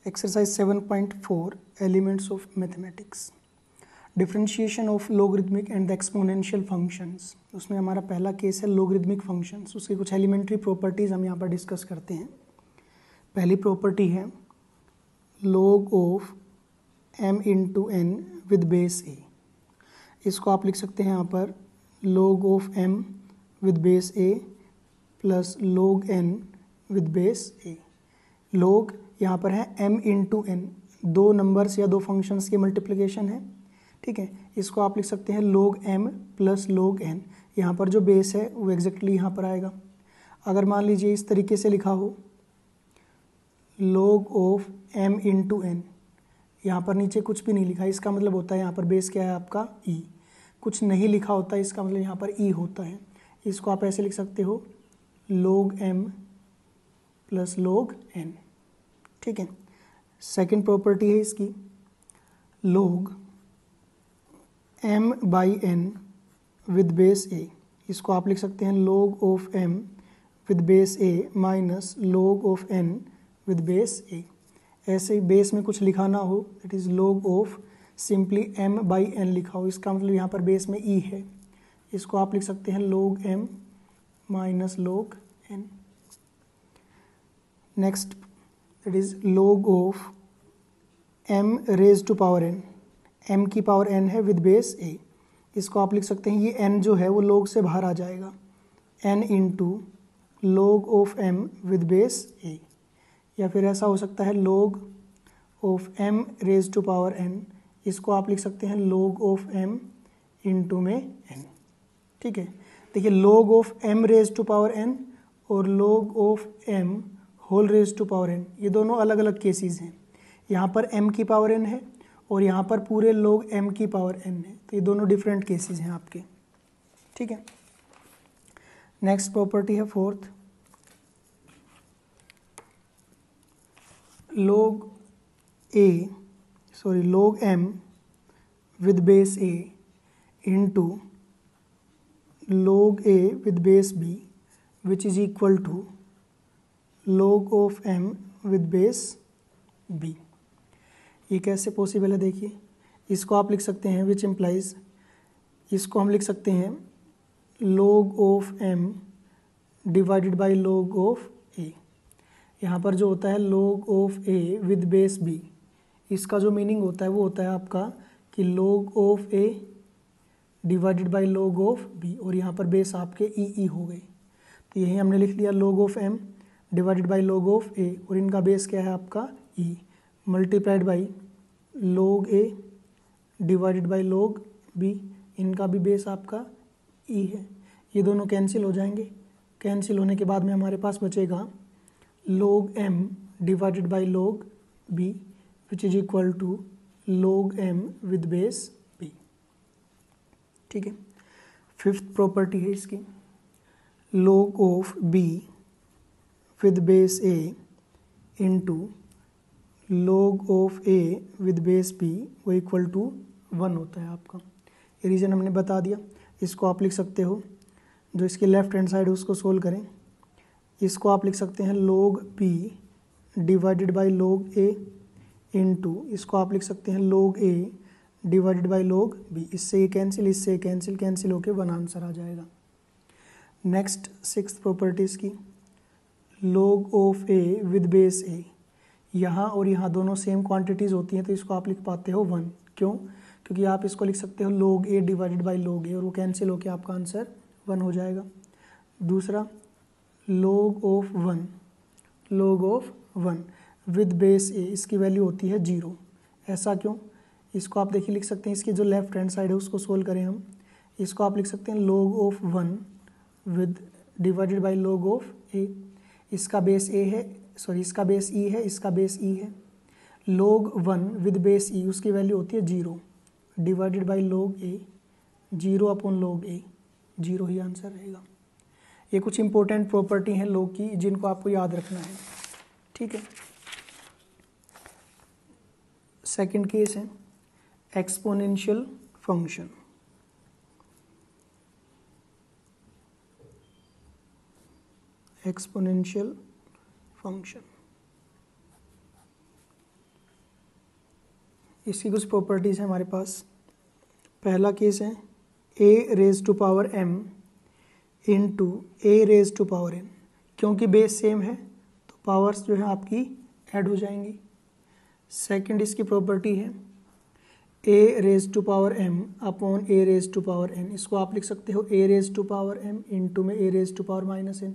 Exercise 7.4 Elements of Mathematics. Differentiation of logarithmic and the exponential functions. उसमें हमारा पहला case है logarithmic functions. उसकी कुछ एलिमेंट्री प्रॉपर्टीज़ हम यहाँ पर डिस्कस करते हैं. पहली प्रॉपर्टी है log of m into n with base a. इसको आप लिख सकते हैं यहाँ पर log of m with base a plus log n with base a. log यहाँ पर है m इंटू n, दो नंबर्स या दो फंक्शंस की मल्टीप्लिकेशन है. ठीक है, इसको आप लिख सकते हैं log m plus log n. यहाँ पर जो बेस है वो एग्जैक्टली यहाँ पर आएगा. अगर मान लीजिए इस तरीके से लिखा हो log of m into n, यहाँ पर नीचे कुछ भी नहीं लिखा, इसका मतलब होता है यहाँ पर बेस क्या है आपका e. कुछ नहीं लिखा होता है, इसका मतलब यहाँ पर e होता है. इसको आप ऐसे लिख सकते हो log m plus log n. ठीक है, सेकेंड प्रॉपर्टी है इसकी log m by n with base a. इसको आप लिख सकते हैं log of m with base a minus log of n with base a. ऐसे ही बेस में कुछ लिखा ना हो, that is log of simply m by n लिखा हो, इसका मतलब यहाँ पर बेस में e है. इसको आप लिख सकते हैं log m minus log n. Next that is log of m raise to power n. m की पावर n है विद बेस a. इसको आप लिख सकते हैं, ये n जो है वो log से बाहर आ जाएगा, n into log of m with base a. या फिर ऐसा हो सकता है log of m raise to power n. इसको आप लिख सकते हैं log ऑफ m इंटू में n. ठीक है, देखिए log of m raise to power n और log of m whole raise to power n, ये दोनों अलग अलग केसेस हैं. यहाँ पर m की पावर n है और यहाँ पर पूरे log m की पावर n है, तो ये दोनों डिफरेंट केसेस हैं आपके. ठीक है, नेक्स्ट प्रॉपर्टी है fourth log m with base a into log a with base b which is equal to log of m with base b. ये कैसे पॉसिबल है देखिए, इसको आप लिख सकते हैं विच इम्प्लाइज, इसको हम लिख सकते हैं log of m divided by log of a. यहाँ पर जो होता है log of a with base b, इसका जो मीनिंग होता है वो होता है आपका कि log of a divided by log of b, और यहाँ पर बेस आपके e हो गए. तो यही हमने लिख लिया log of m divided by log of a, और इनका बेस क्या है आपका e, multiplied by log a divided by log b, इनका भी बेस आपका e है. ये दोनों कैंसिल हो जाएंगे. कैंसिल होने के बाद में हमारे पास बचेगा log m divided by log b which is equal to log m with base b. ठीक है, फिफ्थ प्रॉपर्टी है इसकी log of b with base a into log of a with base b वो इक्वल टू 1 होता है आपका. ये reason हमने बता दिया. इसको आप लिख सकते हो, जो इसकी लेफ्ट हैंड साइड है उसको सोल्व करें. इसको आप लिख सकते हैं log b divided by log a into, इसको आप लिख सकते हैं log a divided by log b. इससे ये कैंसिल, इससे ये कैंसिल, कैंसिल होके 1 आंसर आ जाएगा. नेक्स्ट सिक्स्थ प्रॉपर्टीज़ की log of a with base a. यहाँ और यहाँ दोनों सेम क्वांटिटीज़ होती हैं, तो इसको आप लिख पाते हो 1. क्यों? क्योंकि आप इसको लिख सकते हो log a divided by log a, और वो कैंसिल होके आपका आंसर 1 हो जाएगा. दूसरा log of 1 with base a, इसकी वैल्यू होती है 0. ऐसा क्यों? इसको आप देखिए लिख सकते हैं, इसकी जो लेफ्ट हैंड साइड है उसको सोल्व करें हम. इसको आप लिख सकते हैं log of 1 with divided by log of a. इसका बेस a है, सॉरी इसका बेस e है, इसका बेस e है. log 1 विद बेस e, उसकी वैल्यू होती है 0 divided by log a, 0 upon log a, 0 he answer रहेगा. ये कुछ इंपॉर्टेंट प्रॉपर्टी हैं log की, जिनको आपको याद रखना है. ठीक है, सेकंड केस है एक्सपोनेंशियल फंक्शन. एक्सपोनेंशियल फंक्शन इसकी कुछ प्रॉपर्टीज़ हैं हमारे पास। पहला केस है a raise to power m into a raise to power n। क्योंकि बेस सेम है तो पावर्स जो है आपकी ऐड हो जाएंगी। सेकंड इसकी प्रॉपर्टी है a raise to power m upon a raise to power n। इसको आप लिख सकते हो a raise to power m into में a raise to power minus n।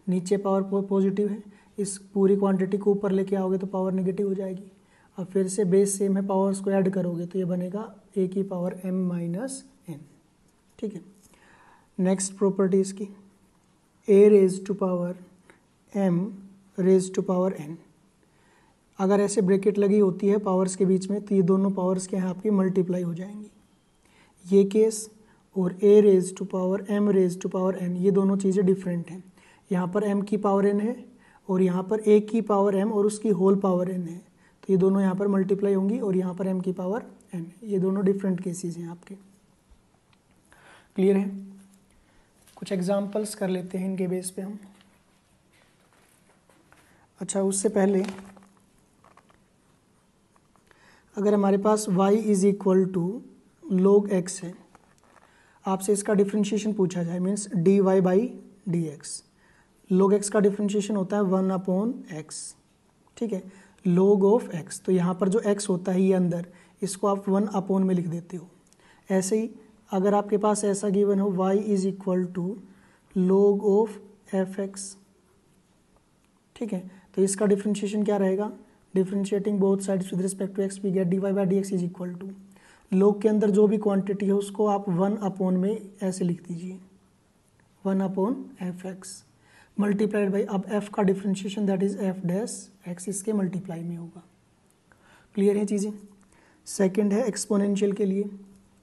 नीचे पावर पॉजिटिव है, इस पूरी क्वांटिटी को ऊपर लेके आओगे तो पावर नेगेटिव हो जाएगी। अब फिर से बेस सेम है, पावर्स को ऐड करोगे तो ये बनेगा a की पावर m माइनस n। ठीक है। नेक्स्ट प्रॉपर्टी इसकी a raise to power m raise to power n। अगर ऐसे ब्रैकेट लगी होती है पावर्स के बीच में तो ये दोनों पावर्स के यहाँ आपकी मल्टीप्लाई हो जाएंगी। ये केस और a raise to power m raise to power n, ये दोनों चीज़ें डिफरेंट हैं। यहाँ पर m की पावर n है और यहाँ पर a की पावर m और उसकी होल पावर n है, तो ये दोनों यहाँ पर मल्टीप्लाई होंगी और यहाँ पर m की पावर n। ये दोनों डिफरेंट केसेस हैं आपके। क्लियर है। कुछ एग्जांपल्स कर लेते हैं इनके बेस पे हम। अच्छा, उससे पहले अगर हमारे पास y is equal to log x है, आपसे इसका डिफ्रेंशिएशन पूछा जाए, means dy by d x. log x का डिफ्रेंशिएशन होता है 1 अपॉन x। ठीक है, log ऑफ x, तो यहाँ पर जो x होता है ये अंदर, इसको आप 1 अपॉन में लिख देते हो। ऐसे ही अगर आपके पास ऐसा गिवन हो y is equal to log of fx, ठीक है, तो इसका डिफ्रेंशिएशन क्या रहेगा, differentiating both sides with respect to x we get dy by d x is equal to log के अंदर जो भी क्वांटिटी है उसको आप 1 अपॉन में ऐसे लिख दीजिए, 1 अपॉन fx मल्टीप्लाइड बाई, अब f का differentiation that is f dash x इसके मल्टीप्लाई में होगा। क्लियर है चीज़ें। सेकंड है एक्सपोनेंशियल के लिए,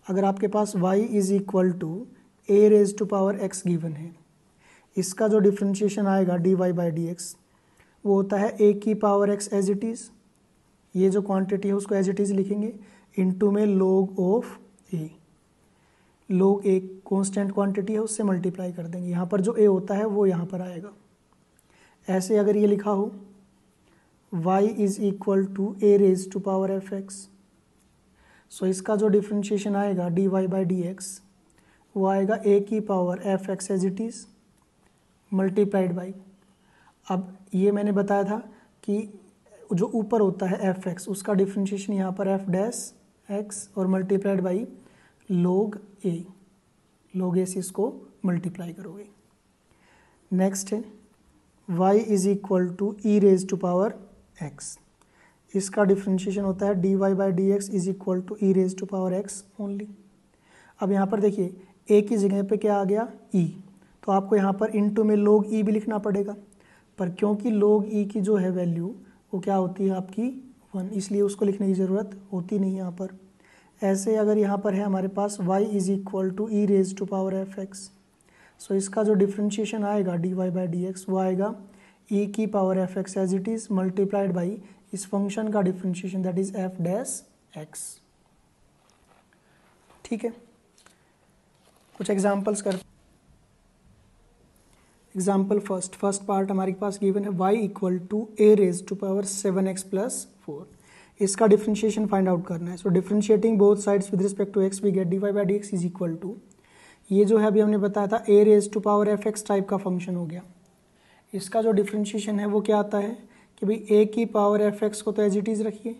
अगर आपके पास y is equal to a raise to power x given है, इसका जो डिफ्रेंशिएशन आएगा dy बाई डी एक्स वो होता है a की power x as it is, ये जो क्वांटिटी है उसको एज इट इज़ लिखेंगे, इनटू में log ऑफ a। log एक कांस्टेंट क्वांटिटी है उससे मल्टीप्लाई कर देंगे, यहाँ पर जो a होता है वो यहाँ पर आएगा। ऐसे अगर ये लिखा हो y is equal to a raise to power fx, so इसका जो डिफ्रेंशिएशन आएगा dy बाई डी एक्स वो आएगा a की power fx as it is multiplied by, अब ये मैंने बताया था कि जो ऊपर होता है fx उसका डिफ्रेंशिएशन यहाँ पर f डैश x और multiplied by log a, log a से इसको मल्टीप्लाई करोगे। नेक्स्ट है y is equal to e raise to power x, इसका डिफ्रेंशिएशन होता है dy by d x is equal to e raise to power x only. अब यहाँ पर देखिए a की जगह पे क्या आ गया e, तो आपको यहाँ पर इनटू में log e भी लिखना पड़ेगा, पर क्योंकि log e की जो है वैल्यू वो क्या होती है आपकी 1, इसलिए उसको लिखने की ज़रूरत होती नहीं यहाँ पर। ऐसे अगर यहाँ पर है हमारे पास y is equal to e raise to power fx, so इसका जो डिफ्रेंशिएशन आएगा dy बाई डी एक्स वो आएगा e की power fx as it is multiplied by इस फंक्शन का differentiation that is f dash x। ठीक है, कुछ एग्जांपल्स कर। एग्जाम्पल फर्स्ट पार्ट हमारे पास गिवन है y equal to a raise to power 7x plus 4, इसका डिफ्रेंशिएशन फाइंड आउट करना है। So differentiating both sides with respect to x we get dy by d x is equal to, ये जो है अभी हमने बताया था a raise to power fx type का फंक्शन हो गया। इसका जो डिफ्रेंशिएशन है वो क्या आता है कि भाई a की पावर fx को तो एज इट इज़ रखिए,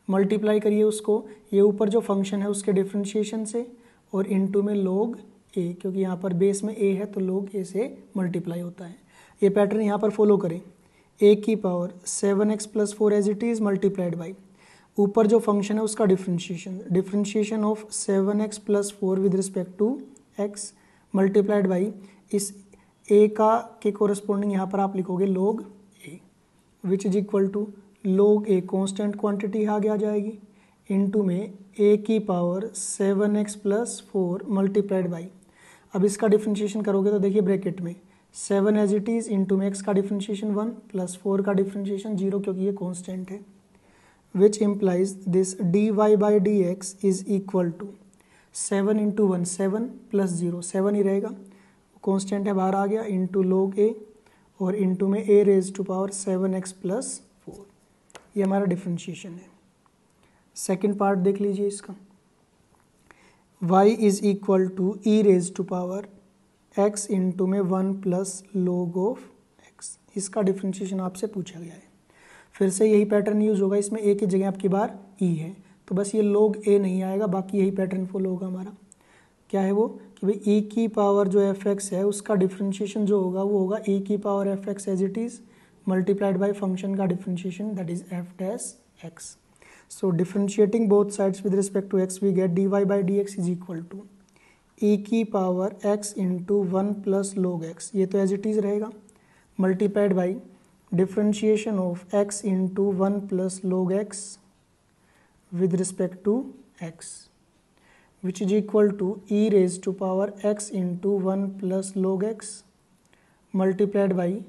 मल्टीप्लाई करिए उसको ये ऊपर जो फंक्शन है उसके डिफ्रेंशिएशन से और इनटू में log a, क्योंकि यहाँ पर बेस में a है तो log a से मल्टीप्लाई होता है। ये पैटर्न यहाँ पर फॉलो करें, a की power 7x plus 4 as it is multiplied by ऊपर जो फंक्शन है उसका differentiation of 7x plus 4 with respect to x multiplied by इस a का के कोरस्पोंडिंग यहाँ पर आप लिखोगे log a which is equal to log a constant quantity आगे आ जाएगी इनटू में a की power 7x plus 4 multiplied by, अब इसका डिफ्रेंशिएशन करोगे तो देखिए ब्रैकेट में 7 एज इट इज़ इंटू में x का डिफ्रेंशिएशन 1 प्लस 4 का डिफ्रेंशिएशन 0 क्योंकि ये कांस्टेंट है, which implies this dy by d x is equal to 7 into 1 7 plus 0 7 ही रहेगा, कांस्टेंट है बाहर आ गया, इंटू log a और इंटू में a raise to power 7x plus 4, ये हमारा डिफ्रेंशिएशन है। सेकेंड पार्ट देख लीजिए इसका, y is equal to e raise to power x into में 1 प्लस log ऑफ x। इसका डिफ्रेंशिएशन आपसे पूछा गया है। फिर से यही पैटर्न यूज होगा, इसमें a की जगह आपकी बार e है, तो बस ये log a नहीं आएगा, बाकी यही पैटर्न फॉलो होगा हमारा। क्या है वो कि भाई e की पावर जो fx है उसका डिफ्रेंशिएशन जो होगा वो होगा e की power fx as it is multiplied by function का differentiation that is f dash x। So differentiating both sides with respect to x, we get dy by dx is equal to e की power x into 1 plus log x, ये तो as it is रहेगा, multiplied by differentiation of x into 1 plus log x with respect to x, which is equal to e raised to power x into 1 plus log x multiplied by,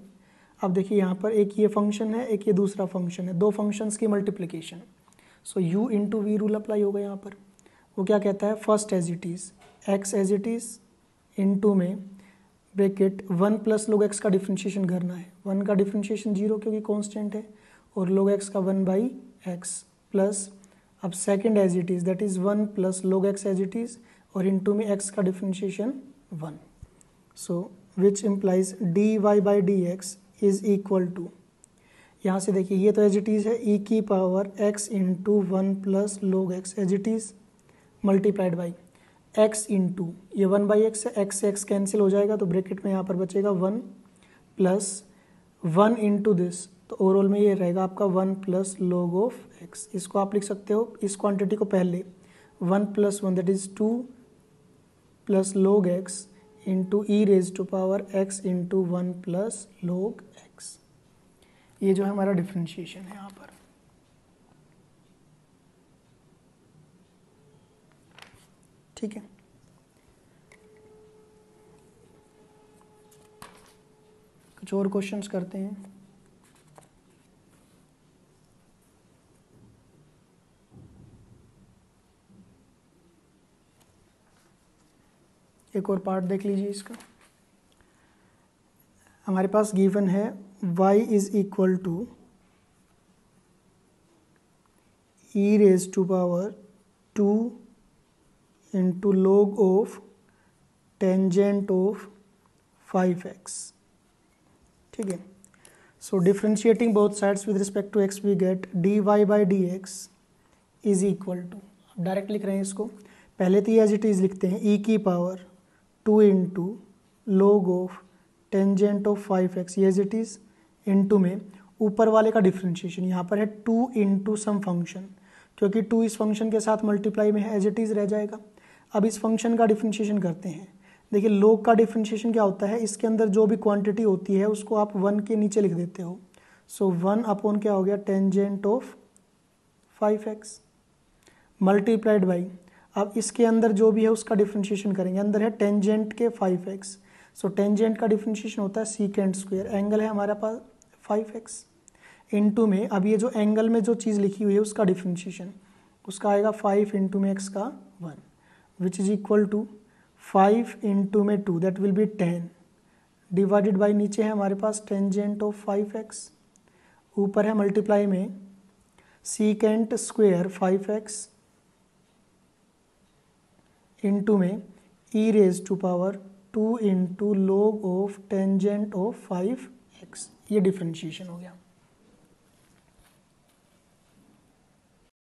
अब देखिए यहाँ पर एक ये function है, एक ये दूसरा फंक्शन है, दो फंक्शंस की multiplication. So u into v rule apply होगा यहाँ पर। वो क्या कहता है, first as it is x as it is into में ब्रैकेट 1 प्लस log x का डिफ्रेंशिएशन करना है। 1 का डिफ्रेंशिएशन 0 क्योंकि कांस्टेंट है, और log x का 1 बाई एक्स प्लस, अब second as it is that is 1 plus log x as it is, और इंटू में x का differentiation 1। So which implies dy by d x is equal to, यहाँ से देखिए ये तो एज इट इज़ है e की power x into 1 plus log x as it is multiplied by x into ये 1 बाई एक्स है, x से x कैंसिल हो जाएगा तो ब्रैकेट में यहाँ पर बचेगा 1 प्लस 1 इंटू दिस, तो ओवरऑल में ये रहेगा आपका 1 प्लस log ऑफ x। इसको आप लिख सकते हो इस क्वांटिटी को पहले 1 plus 1 that is 2 plus log x into e raise to power x into 1 plus log x। ये जो है हमारा डिफ्रेंशिएशन है यहाँ पर। ठीक है, कुछ और क्वेश्चंस करते हैं। एक और पार्ट देख लीजिए इसका। हमारे पास गिवन है y is equal to e raise to power 2 into log of tangent of 5x। ठीक है, so differentiating both sides with respect to x we get dy by d x is equal to, direct लिख रहे हैं इसको, पहले तो ये as it is लिखते हैं e की power 2 into log of tangent of 5x, ये एज इट इज़ इंटू में ऊपर वाले का डिफ्रेंशिएशन, यहाँ पर है 2 इंटू सम फंक्शन, क्योंकि 2 इस फंक्शन के साथ मल्टीप्लाई में है एज इट इज़ रह जाएगा। अब इस फंक्शन का डिफ्रेंशिएशन करते हैं। देखिए log का डिफ्रेंशिएशन क्या होता है, इसके अंदर जो भी क्वांटिटी होती है उसको आप 1 के नीचे लिख देते हो। सो 1 अपॉन क्या हो गया, tangent of 5x multiplied by, अब इसके अंदर जो भी है उसका डिफ्रेंशिएशन करेंगे, अंदर है टेंजेंट के 5x, सो टेंजेंट का डिफ्रेंशिएशन होता है सीकेंट स्क्वायर, एंगल है हमारे पास 5x इंटू में, अब ये जो एंगल में जो चीज़ लिखी हुई है उसका डिफ्रेंशिएशन, उसका आएगा 5 इंटू में x का 1 which is equal to 5 into में 2 that will be 10 divided by, नीचे है हमारे पास टेंजेंट ऑफ 5x, ऊपर है मल्टीप्लाई में सीकेंट स्क्वायर 5x इंटू में e raise to power 2 into log of tangent of 5x। ये डिफ्रेंशिएशन हो गया।